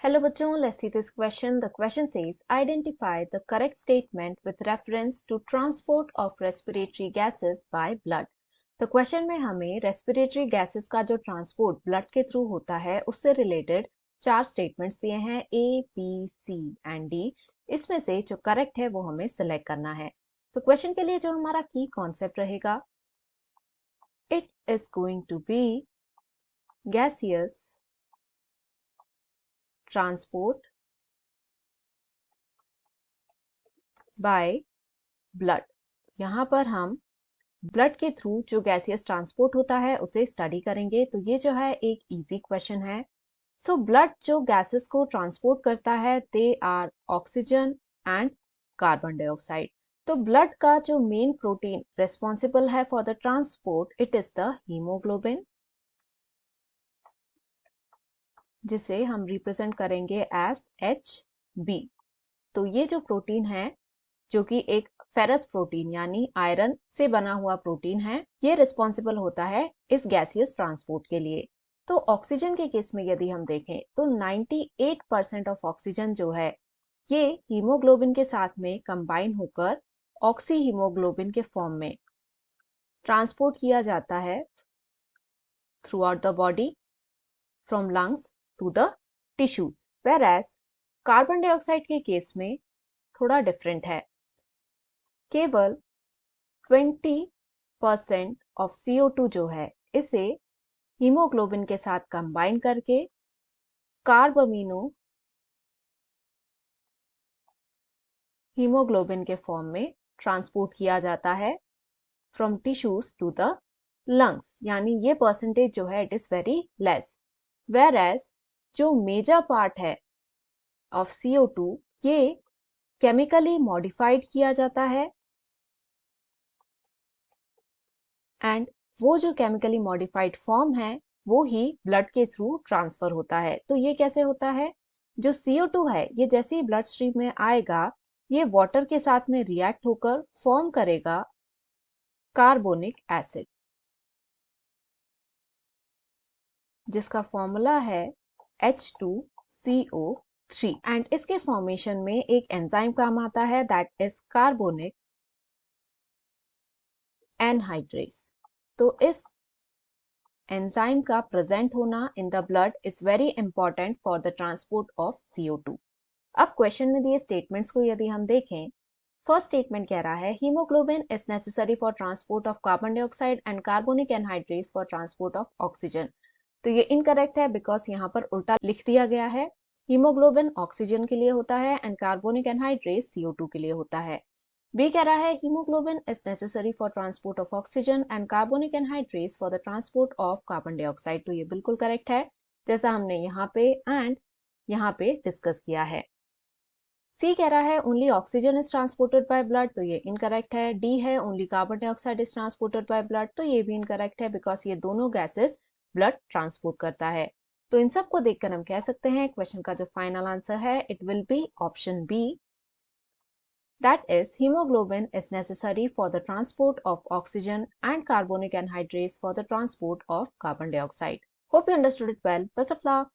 Hello बच्चों, let's see this question. The question says, identify the correct statement with reference to transport of respiratory gases by blood. तो question में हमें respiratory gases का जो transport blood के through होता है उससे रिलेटेड चार स्टेटमेंट्स दिए हैं ए, बी, सी एंड डी। इसमें से जो करेक्ट है वो हमें सिलेक्ट करना है। तो क्वेश्चन के लिए जो हमारा की कॉन्सेप्ट रहेगा, it is going to be gaseous transport by blood. यहाँ पर हम ब्लड के थ्रू जो गैसियस ट्रांसपोर्ट होता है उसे स्टडी करेंगे। तो ये जो है एक इजी क्वेश्चन है। सो ब्लड जो गैसेस को ट्रांसपोर्ट करता है they are oxygen and carbon dioxide. तो ब्लड का जो मेन प्रोटीन रिस्पॉन्सिबल है for the transport it is the haemoglobin, जिसे हम रिप्रेजेंट करेंगे एज HB। तो ये जो प्रोटीन है जो कि एक फेरस प्रोटीन यानी आयरन से बना हुआ प्रोटीन है, ये रिस्पॉन्सिबल होता है इस गैसियस ट्रांसपोर्ट के लिए। तो ऑक्सीजन के केस में यदि हम देखें तो 98% ऑफ ऑक्सीजन जो है ये हीमोग्लोबिन के साथ में कंबाइन होकर ऑक्सी हीमोग्लोबिन के फॉर्म में ट्रांसपोर्ट किया जाता है throughout the body from lungs to the tissues. Whereas carbon dioxide के केस में थोड़ा डिफरेंट है। केवल 20% ऑफ CO2 जो है इसे हीमोग्लोबिन के साथ कंबाइन करके कार्बामिनो हीमोग्लोबिन के फॉर्म में ट्रांसपोर्ट किया जाता है from tissues to the lungs, यानी ये परसेंटेज जो है it is very less. Whereas जो मेजर पार्ट है ऑफ CO2 ये केमिकली मॉडिफाइड किया जाता है एंड वो जो केमिकली मॉडिफाइड फॉर्म है वो ही ब्लड के थ्रू ट्रांसफर होता है। तो ये कैसे होता है, जो CO2 है ये जैसे ही ब्लड स्ट्रीम में आएगा ये वाटर के साथ में रिएक्ट होकर फॉर्म करेगा कार्बोनिक एसिड, जिसका फॉर्मूला है H2CO3 एंड इसके फॉर्मेशन में एक एंजाइम काम आता है दैट इज कार्बोनिक एनहाइड्रेस। तो इस एंजाइम का प्रेजेंट होना in the blood is very important for the transport of CO2। अब क्वेश्चन में दिए स्टेटमेंट्स को यदि हम देखें, फर्स्ट स्टेटमेंट कह रहा है haemoglobin is necessary for transport of carbon dioxide and carbonic anhydrase for transport of oxygen. तो ये इनकरेक्ट है बिकॉज यहाँ पर उल्टा लिख दिया गया है। हीमोग्लोबिन ऑक्सीजन के लिए होता है एंड कार्बोनिक एनहाइड्रेस CO2 के लिए होता है। बी कह रहा है haemoglobin is necessary for transport of oxygen and carbonic anhydrase for the transport of carbon dioxide. तो ये बिल्कुल करेक्ट है जैसा हमने यहाँ पे एंड यहाँ पे डिस्कस किया है। सी कह रहा है only oxygen is transported by blood, तो ये इनकरेक्ट है। डी है only carbon dioxide is transported by blood, तो ये भी इनकरेक्ट है बिकॉज ये दोनों गैसेस ब्लड ट्रांसपोर्ट करता है। तो इन सब को देखकर हम कह सकते हैं क्वेश्चन का जो फाइनल आंसर है it will be option B, that is hemoglobin is necessary for the transport of oxygen and carbonic anhydrase for the transport of carbon dioxide. Hope you understood it well. Best of luck.